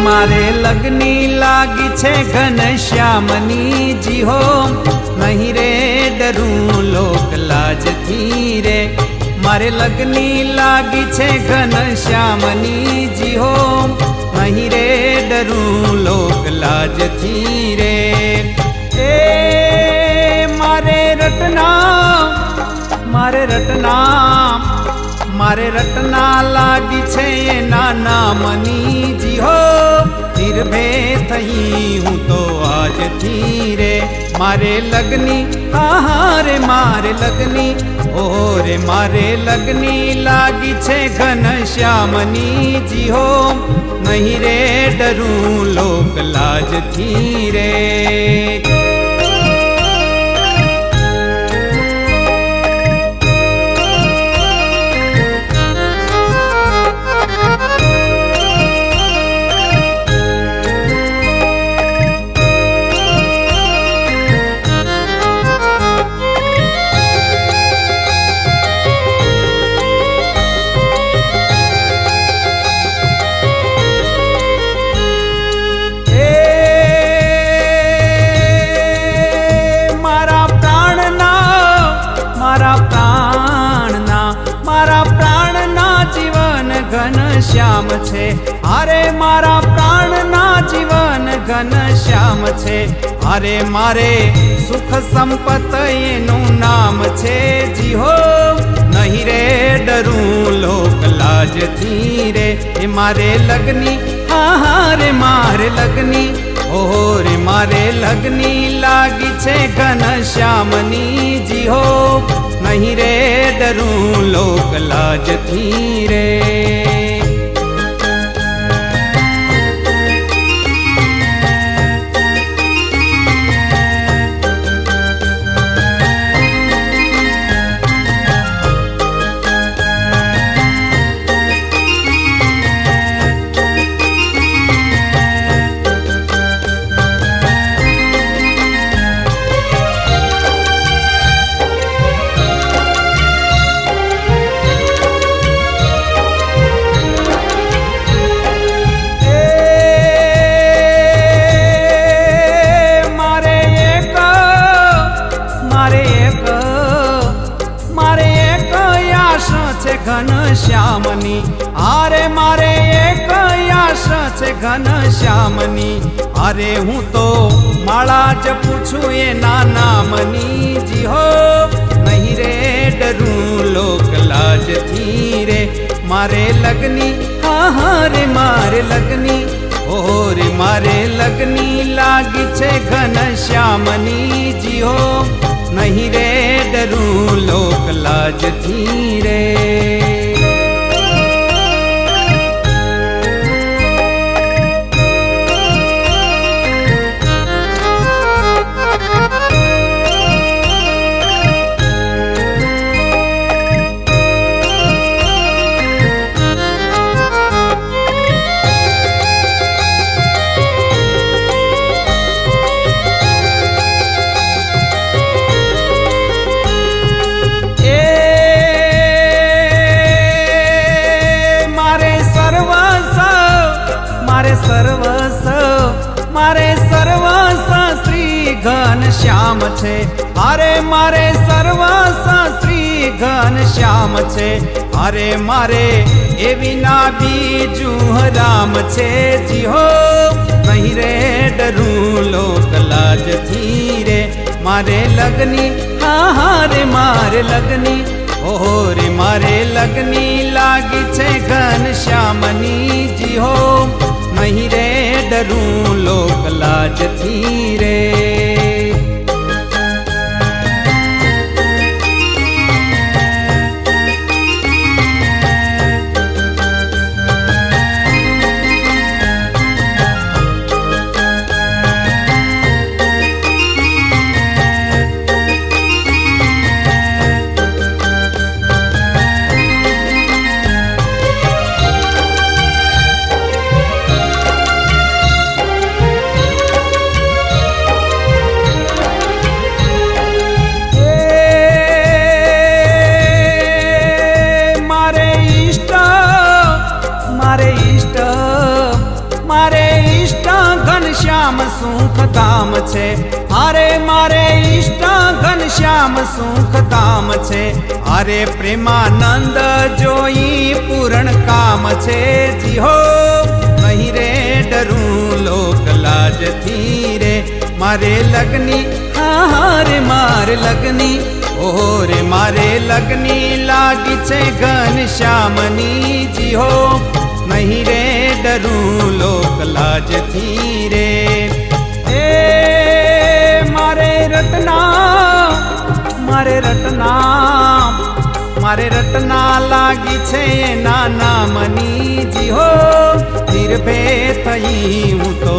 मारे लगनी लागी छे घनश्यामनी जी हो, नहीं रे डरूं लोक लाज थी रे। मारे लगनी लागी छे घनश्यामनी जी हो, नहीं रे डरूं लोक लाज थी रे। ए मारे रटना मारे रटना मारे रटना लागी छे एना नामनी जी हो, निर्भे थई हूँ तो आज थी रे। मारे लगनी रे मारे लगनी ओ रे मारे लगनी लागी छे घनश्यामनी जी हो, नहीं रे डरूं लोक लाज थी रे। घनश्याम छे अरे मारा प्राण ना जीवन घनश्याम छे। अरे मारे सुख संपत एनु नाम छे जी हो, नहीं रे डरूं लोक लाज थी रे। ए मारे लगनी रे मारे लगनी ओ रे मारे लगनी लागी छे घनश्यामनी जी हो, नहीं रे डरूं लोक लाज थी रे। घनश्यामनी अरे मारे एक आश छे घनश्यामनी। अरे हूँ तो माला जपू छू एना नामनी जी हो, नहीं रे डरूं लोक लाज थी रे। मारे लगनी रे मारे लगनी ओ रे मारे लगनी लागी छे घनश्यामनी जी हो, नहीं रे डरूं लोक लाज थी रे। मारे सर्वस्व श्री घनश्याम छे। अरे मारे सर्वस्व श्री घनश्याम छे। अरे मारे एवी ना बीजू राम छे जी हो, नहीं रे डरूं लोक लाज थी रे। मारे लगनी रे मारे लगनी ओ रे मारे लगनी लागी छे घनश्यामनी जी हो, नहीं रे डरूं लोक लाज थी रे। मारे ઘનશ્યામ સુખધામ છે. અરે મારે ઈષ્ટ ઘનશ્યામ સુખધામ છે. અરે પ્રેમાનંદ જોઈ પૂરણ કામ છે. જી હો નહીં રે ડરું લોક લાજથી રે, મારે લગની હા રે મારે લગની, ઓહો રે મારે લગની લાગી છે ઘનશ્યામની. જી હો નહીં રે ડરું લોક લાજથી રે. એ મારે રટના મારે રટના મારે રટના લાગી છે એના નામની. જી હો નિર્ભય થઈ હું તો